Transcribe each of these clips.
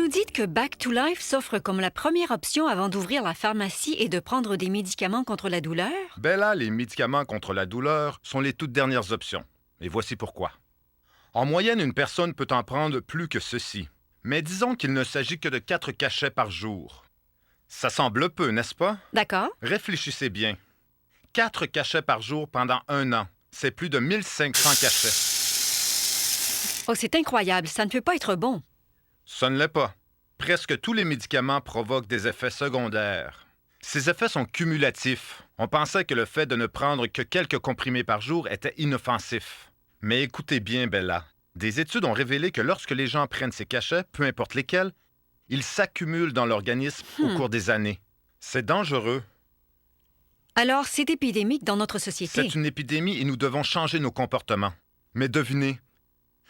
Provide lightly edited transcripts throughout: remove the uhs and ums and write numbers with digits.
nous dites que Back to Life s'offre comme la première option avant d'ouvrir la pharmacie et de prendre des médicaments contre la douleur? Bella, les médicaments contre la douleur sont les toutes dernières options. Et voici pourquoi. En moyenne, une personne peut en prendre plus que ceci. Mais disons qu'il ne s'agit que de 4 cachets par jour. Ça semble peu, n'est-ce pas? D'accord. Réfléchissez bien. 4 cachets par jour pendant 1 an. C'est plus de 1500 cachets. Oh, c'est incroyable. Ça ne peut pas être bon. Ça ne l'est pas. Presque tous les médicaments provoquent des effets secondaires. Ces effets sont cumulatifs. On pensait que le fait de ne prendre que quelques comprimés par jour était inoffensif. Mais écoutez bien, Bella. Des études ont révélé que lorsque les gens prennent ces cachets, peu importe lesquels, ils s'accumulent dans l'organisme au cours des années. C'est dangereux. Alors, c'est épidémique dans notre société. C'est une épidémie et nous devons changer nos comportements. Mais devinez,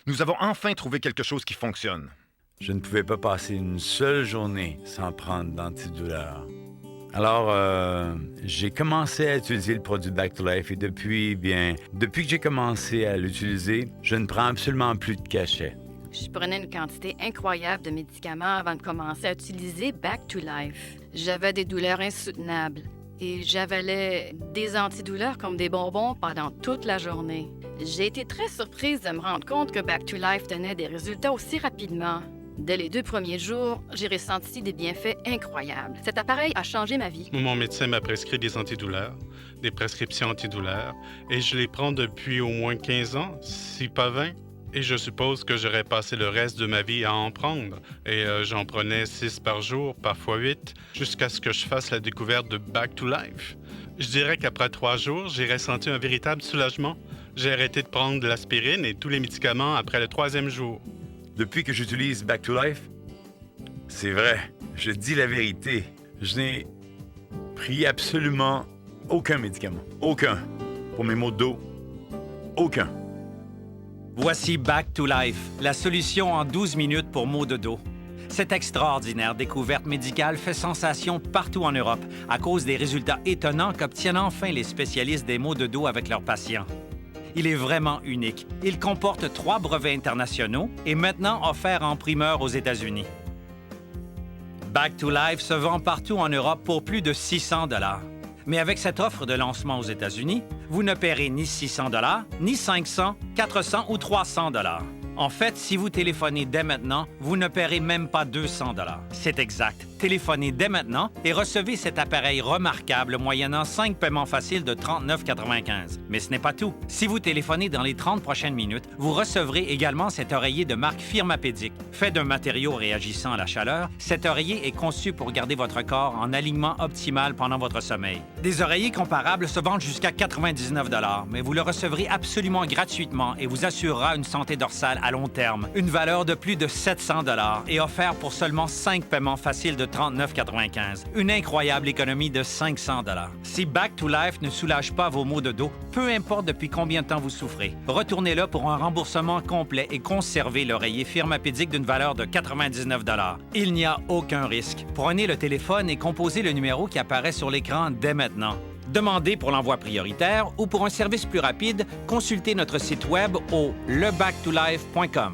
nous avons enfin trouvé quelque chose qui fonctionne. Je ne pouvais pas passer une seule journée sans prendre d'antidouleur. Alors, j'ai commencé à utiliser le produit Back to Life et depuis que j'ai commencé à l'utiliser, je ne prends absolument plus de cachets. Je prenais une quantité incroyable de médicaments avant de commencer à utiliser Back to Life. J'avais des douleurs insoutenables et j'avalais des antidouleurs comme des bonbons pendant toute la journée. J'ai été très surprise de me rendre compte que Back to Life donnait des résultats aussi rapidement. Dès les 2 premiers jours, j'ai ressenti des bienfaits incroyables. Cet appareil a changé ma vie. Mon médecin m'a prescrit des antidouleurs, des prescriptions antidouleurs, et je les prends depuis au moins 15 ans, si pas 20. Et je suppose que j'aurais passé le reste de ma vie à en prendre. Et j'en prenais 6 par jour, parfois 8, jusqu'à ce que je fasse la découverte de Back to Life. Je dirais qu'après 3 jours, j'ai ressenti un véritable soulagement. J'ai arrêté de prendre de l'aspirine et tous les médicaments après le 3e jour. Depuis que j'utilise Back to Life, c'est vrai, je dis la vérité. Je n'ai pris absolument aucun médicament. Aucun. Pour mes maux de dos. Aucun. Voici Back to Life, la solution en 12 minutes pour maux de dos. Cette extraordinaire découverte médicale fait sensation partout en Europe à cause des résultats étonnants qu'obtiennent enfin les spécialistes des maux de dos avec leurs patients. Il est vraiment unique. Il comporte 3 brevets internationaux et maintenant offert en primeur aux États-Unis. Back to Life se vend partout en Europe pour plus de 600 $. Mais avec cette offre de lancement aux États-Unis, vous ne paierez ni 600 $, ni 500, 400 ou 300 $. En fait, si vous téléphonez dès maintenant, vous ne paierez même pas 200 $. C'est exact. Téléphonez dès maintenant et recevez cet appareil remarquable moyennant 5 paiements faciles de 39,95 $. Mais ce n'est pas tout. Si vous téléphonez dans les 30 prochaines minutes, vous recevrez également cet oreiller de marque Firmapedic. Fait d'un matériau réagissant à la chaleur, cet oreiller est conçu pour garder votre corps en alignement optimal pendant votre sommeil. Des oreillers comparables se vendent jusqu'à 99 $, mais vous le recevrez absolument gratuitement et vous assurera une santé dorsale à long terme. Une valeur de plus de 700 $ et offert pour seulement 5 paiements faciles de 39,95 $. Une incroyable économie de 500 $. Si Back to Life ne soulage pas vos maux de dos, peu importe depuis combien de temps vous souffrez, retournez-là pour un remboursement complet et conservez l'oreiller Firmapedic d'une valeur de 99 $. Il n'y a aucun risque. Prenez le téléphone et composez le numéro qui apparaît sur l'écran dès maintenant. Demandez pour l'envoi prioritaire ou pour un service plus rapide, consultez notre site web au lebacktolife.com.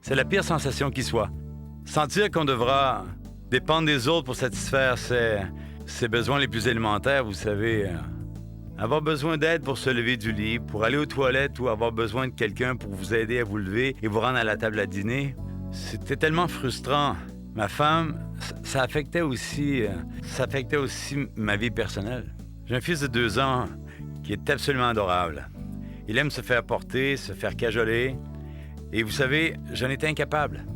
C'est la pire sensation qui soit. Sentir qu'on devra dépendre des autres pour satisfaire ses besoins les plus élémentaires, vous savez. Avoir besoin d'aide pour se lever du lit, pour aller aux toilettes ou avoir besoin de quelqu'un pour vous aider à vous lever et vous rendre à la table à dîner, c'était tellement frustrant. Ma femme, ça affectait aussi ma vie personnelle. J'ai un fils de 2 ans qui est absolument adorable. Il aime se faire porter, se faire cajoler. Et vous savez, j'en étais incapable.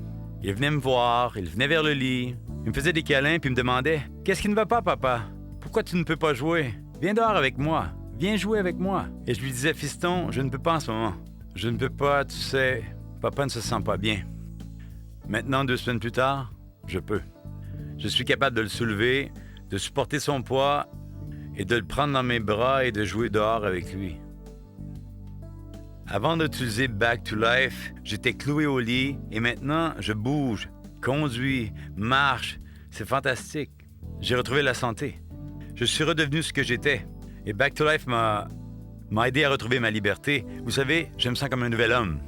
Il venait me voir, il venait vers le lit, il me faisait des câlins puis il me demandait « Qu'est-ce qui ne va pas, papa? Pourquoi tu ne peux pas jouer? Viens dehors avec moi. Viens jouer avec moi. » Et je lui disais « Fiston, je ne peux pas en ce moment. Je ne peux pas, tu sais, papa ne se sent pas bien. » Maintenant, 2 semaines plus tard, je peux. Je suis capable de le soulever, de supporter son poids et de le prendre dans mes bras et de jouer dehors avec lui. Avant d'utiliser Back to Life, j'étais cloué au lit et maintenant, je bouge, conduis, marche. C'est fantastique. J'ai retrouvé la santé. Je suis redevenu ce que j'étais. Et Back to Life m'a aidé à retrouver ma liberté. Vous savez, je me sens comme un nouvel homme.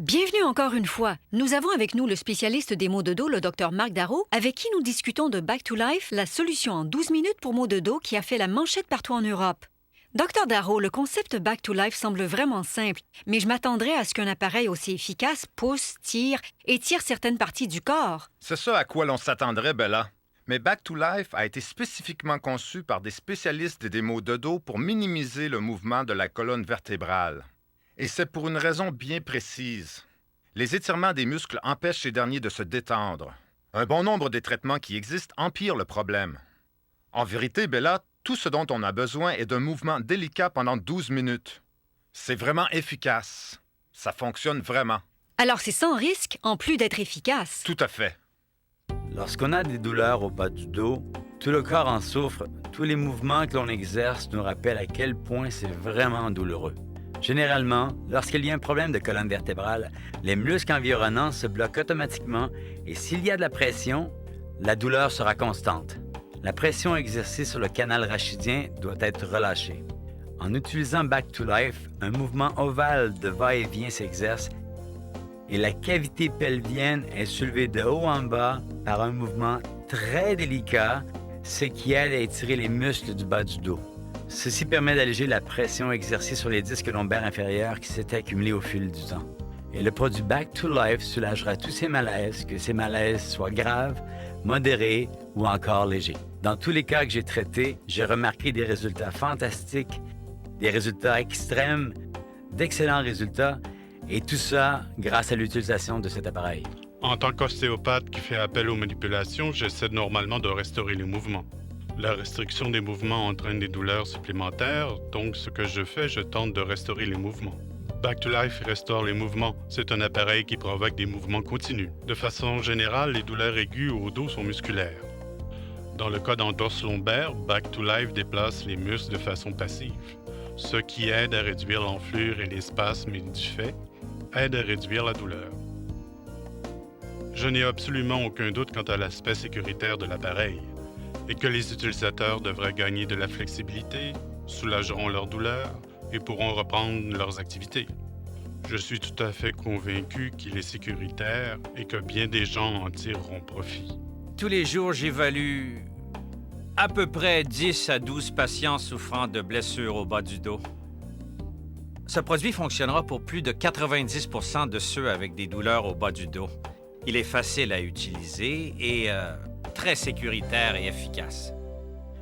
Bienvenue encore une fois. Nous avons avec nous le spécialiste des maux de dos, le Dr Marc Darrow, avec qui nous discutons de Back to Life, la solution en 12 minutes pour maux de dos qui a fait la manchette partout en Europe. Dr Darrow, le concept Back to Life semble vraiment simple, mais je m'attendrais à ce qu'un appareil aussi efficace pousse, tire et tire certaines parties du corps. C'est ça à quoi l'on s'attendrait, Bella. Mais Back to Life a été spécifiquement conçu par des spécialistes des maux de dos pour minimiser le mouvement de la colonne vertébrale. Et c'est pour une raison bien précise. Les étirements des muscles empêchent ces derniers de se détendre. Un bon nombre des traitements qui existent empirent le problème. En vérité, Bella, tout ce dont on a besoin est d'un mouvement délicat pendant 12 minutes. C'est vraiment efficace. Ça fonctionne vraiment. Alors c'est sans risque, en plus d'être efficace. Tout à fait. Lorsqu'on a des douleurs au bas du dos, tout le corps en souffre. Tous les mouvements que l'on exerce nous rappellent à quel point c'est vraiment douloureux. Généralement, lorsqu'il y a un problème de colonne vertébrale, les muscles environnants se bloquent automatiquement et s'il y a de la pression, la douleur sera constante. La pression exercée sur le canal rachidien doit être relâchée. En utilisant Back to Life, un mouvement ovale de va-et-vient s'exerce et la cavité pelvienne est soulevée de haut en bas par un mouvement très délicat, ce qui aide à étirer les muscles du bas du dos. Ceci permet d'alléger la pression exercée sur les disques lombaires inférieurs qui s'étaient accumulés au fil du temps. Et le produit Back to Life soulagera tous ces malaises, que ces malaises soient graves, modérés ou encore légers. Dans tous les cas que j'ai traités, j'ai remarqué des résultats fantastiques, des résultats extrêmes, d'excellents résultats, et tout ça grâce à l'utilisation de cet appareil. En tant qu'ostéopathe qui fait appel aux manipulations, j'essaie normalement de restaurer les mouvements. La restriction des mouvements entraîne des douleurs supplémentaires, donc ce que je fais, je tente de restaurer les mouvements. Back to Life restaure les mouvements. C'est un appareil qui provoque des mouvements continus. De façon générale, les douleurs aiguës au dos sont musculaires. Dans le cas d'entorse lombaire, Back to Life déplace les muscles de façon passive, ce qui aide à réduire l'enflure et les spasmes et du fait aide à réduire la douleur. Je n'ai absolument aucun doute quant à l'aspect sécuritaire de l'appareil et que les utilisateurs devraient gagner de la flexibilité, soulageront leur douleur et pourront reprendre leurs activités. Je suis tout à fait convaincu qu'il est sécuritaire et que bien des gens en tireront profit. Tous les jours, j'évalue à peu près 10 à 12 patients souffrant de blessures au bas du dos. Ce produit fonctionnera pour plus de 90 % de ceux avec des douleurs au bas du dos. Il est facile à utiliser et très sécuritaire et efficace.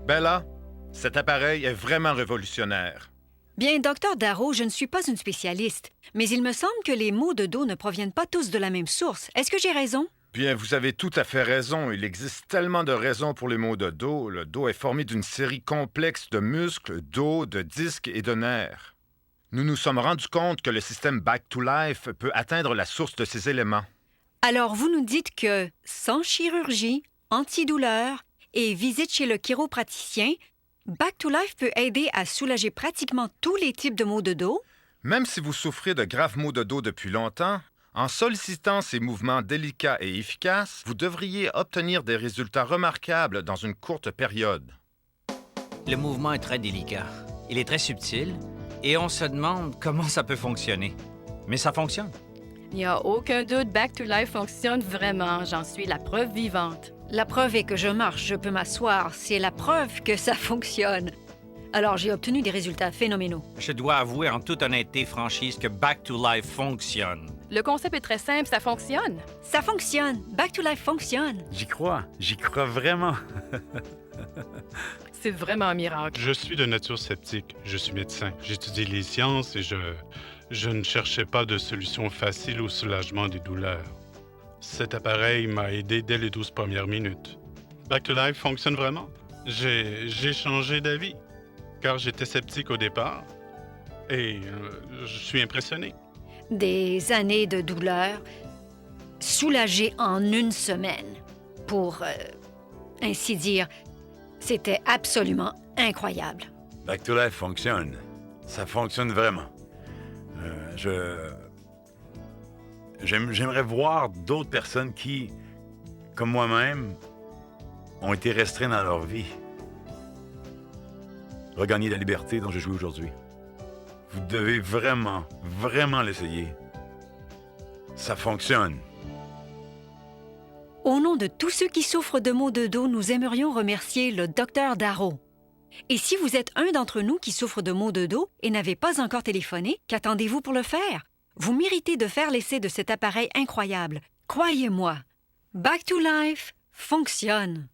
Bella, cet appareil est vraiment révolutionnaire. Bien, Dr Darrow, je ne suis pas une spécialiste, mais il me semble que les maux de dos ne proviennent pas tous de la même source. Est-ce que j'ai raison? Bien, vous avez tout à fait raison. Il existe tellement de raisons pour les maux de dos. Le dos est formé d'une série complexe de muscles, d'os, de disques et de nerfs. Nous nous sommes rendus compte que le système Back to Life peut atteindre la source de ces éléments. Alors, vous nous dites que, sans chirurgie, antidouleur et visite chez le chiropraticien, Back to Life peut aider à soulager pratiquement tous les types de maux de dos? Même si vous souffrez de graves maux de dos depuis longtemps, en sollicitant ces mouvements délicats et efficaces, vous devriez obtenir des résultats remarquables dans une courte période. Le mouvement est très délicat. Il est très subtil et on se demande comment ça peut fonctionner. Mais ça fonctionne. Il n'y a aucun doute, Back to Life fonctionne vraiment. J'en suis la preuve vivante. La preuve est que je marche, je peux m'asseoir. C'est la preuve que ça fonctionne. Alors, j'ai obtenu des résultats phénoménaux. Je dois avouer en toute honnêteté, franchise, que Back to Life fonctionne. Le concept est très simple, ça fonctionne. Ça fonctionne. Back to Life fonctionne. J'y crois vraiment. C'est vraiment un miracle. Je suis de nature sceptique. Je suis médecin. J'étudie les sciences et je ne cherchais pas de solution facile au soulagement des douleurs. Cet appareil m'a aidé dès les 12 premières minutes. Back to Life fonctionne vraiment. J'ai changé d'avis, car j'étais sceptique au départ et je suis impressionné. Des années de douleur soulagées en une semaine. Pour ainsi dire, c'était absolument incroyable. Back to Life fonctionne. Ça fonctionne vraiment. J'aimerais voir d'autres personnes qui, comme moi-même, ont été restreints dans leur vie. Regagner la liberté dont je joue aujourd'hui. Vous devez vraiment l'essayer. Ça fonctionne. Au nom de tous ceux qui souffrent de maux de dos, nous aimerions remercier le Dr Darrow. Et si vous êtes un d'entre nous qui souffre de maux de dos et n'avez pas encore téléphoné, qu'attendez-vous pour le faire? Vous méritez de faire l'essai de cet appareil incroyable. Croyez-moi, Back to Life fonctionne.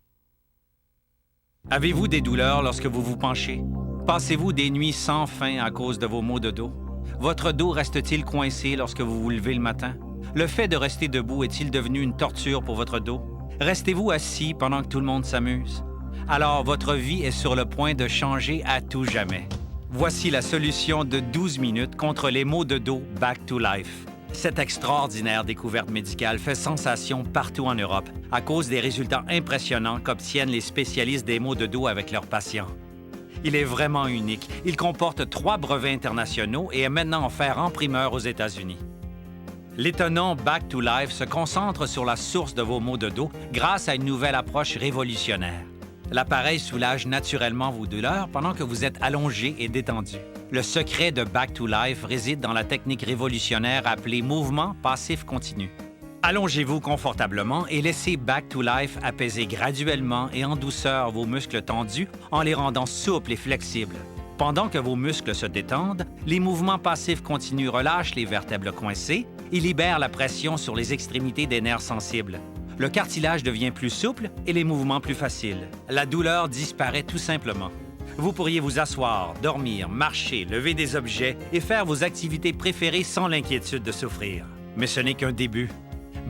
Avez-vous des douleurs lorsque vous vous penchez? Passez-vous des nuits sans fin à cause de vos maux de dos? Votre dos reste-t-il coincé lorsque vous vous levez le matin? Le fait de rester debout est-il devenu une torture pour votre dos? Restez-vous assis pendant que tout le monde s'amuse? Alors, votre vie est sur le point de changer à tout jamais. Voici la solution de 12 minutes contre les maux de dos Back to Life. Cette extraordinaire découverte médicale fait sensation partout en Europe à cause des résultats impressionnants qu'obtiennent les spécialistes des maux de dos avec leurs patients. Il est vraiment unique. Il comporte 3 brevets internationaux et est maintenant offert en primeur aux États-Unis. L'étonnant Back to Life se concentre sur la source de vos maux de dos grâce à une nouvelle approche révolutionnaire. L'appareil soulage naturellement vos douleurs pendant que vous êtes allongé et détendu. Le secret de Back to Life réside dans la technique révolutionnaire appelée mouvement passif continu. Allongez-vous confortablement et laissez Back to Life apaiser graduellement et en douceur vos muscles tendus en les rendant souples et flexibles. Pendant que vos muscles se détendent, les mouvements passifs continus relâchent les vertèbres coincées et libèrent la pression sur les extrémités des nerfs sensibles. Le cartilage devient plus souple et les mouvements plus faciles. La douleur disparaît tout simplement. Vous pourriez vous asseoir, dormir, marcher, lever des objets et faire vos activités préférées sans l'inquiétude de souffrir. Mais ce n'est qu'un début.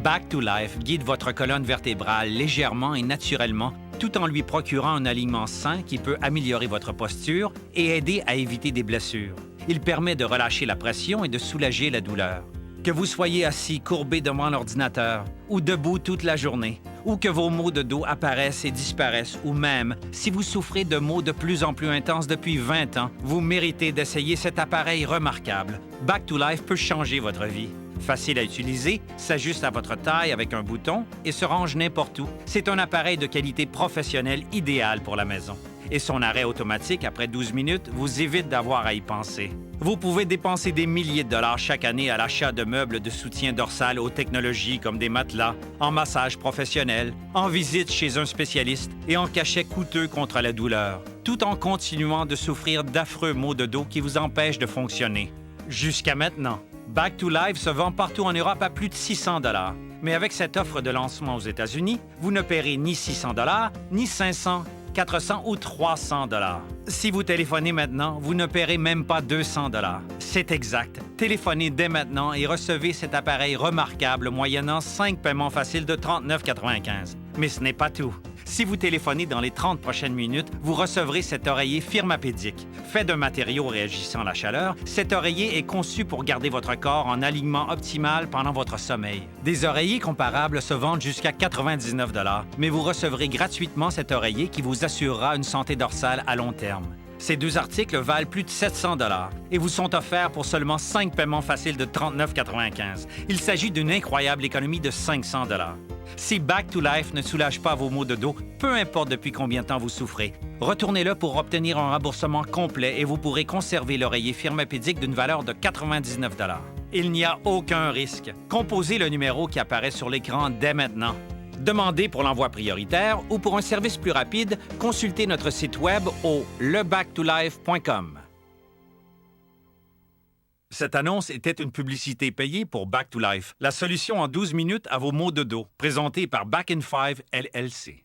Back to Life guide votre colonne vertébrale légèrement et naturellement tout en lui procurant un alignement sain qui peut améliorer votre posture et aider à éviter des blessures. Il permet de relâcher la pression et de soulager la douleur. Que vous soyez assis courbé devant l'ordinateur ou debout toute la journée, ou que vos maux de dos apparaissent et disparaissent, ou même si vous souffrez de maux de plus en plus intenses depuis 20 ans, vous méritez d'essayer cet appareil remarquable. Back to Life peut changer votre vie. Facile à utiliser, s'ajuste à votre taille avec un bouton et se range n'importe où. C'est un appareil de qualité professionnelle idéal pour la maison. Et son arrêt automatique après 12 minutes vous évite d'avoir à y penser. Vous pouvez dépenser des milliers de dollars chaque année à l'achat de meubles de soutien dorsal aux technologies comme des matelas, en massage professionnel, en visite chez un spécialiste et en cachet coûteux contre la douleur, tout en continuant de souffrir d'affreux maux de dos qui vous empêchent de fonctionner. Jusqu'à maintenant, Back to Life se vend partout en Europe à plus de 600 $. Mais avec cette offre de lancement aux États-Unis, vous ne paierez ni 600 $, ni 500 400 ou 300 $. Si vous téléphonez maintenant, vous ne paierez même pas 200 $. C'est exact. Téléphonez dès maintenant et recevez cet appareil remarquable moyennant 5 paiements faciles de 39,95 $. Mais ce n'est pas tout. Si vous téléphonez dans les 30 prochaines minutes, vous recevrez cet oreiller Firmapédique. Fait de matériaux réagissant à la chaleur, cet oreiller est conçu pour garder votre corps en alignement optimal pendant votre sommeil. Des oreillers comparables se vendent jusqu'à 99 $, mais vous recevrez gratuitement cet oreiller qui vous assurera une santé dorsale à long terme. Ces 2 articles valent plus de 700 $ et vous sont offerts pour seulement 5 paiements faciles de 39,95 $. Il s'agit d'une incroyable économie de 500 $. Si Back to Life ne soulage pas vos maux de dos, peu importe depuis combien de temps vous souffrez, retournez-le pour obtenir un remboursement complet et vous pourrez conserver l'oreiller Firmapédique d'une valeur de 99 $. Il n'y a aucun risque. Composez le numéro qui apparaît sur l'écran dès maintenant. Demandez pour l'envoi prioritaire ou pour un service plus rapide, consultez notre site web au lebacktolife.com. Cette annonce était une publicité payée pour Back to Life, la solution en 12 minutes à vos maux de dos, présentée par Back in 5 LLC.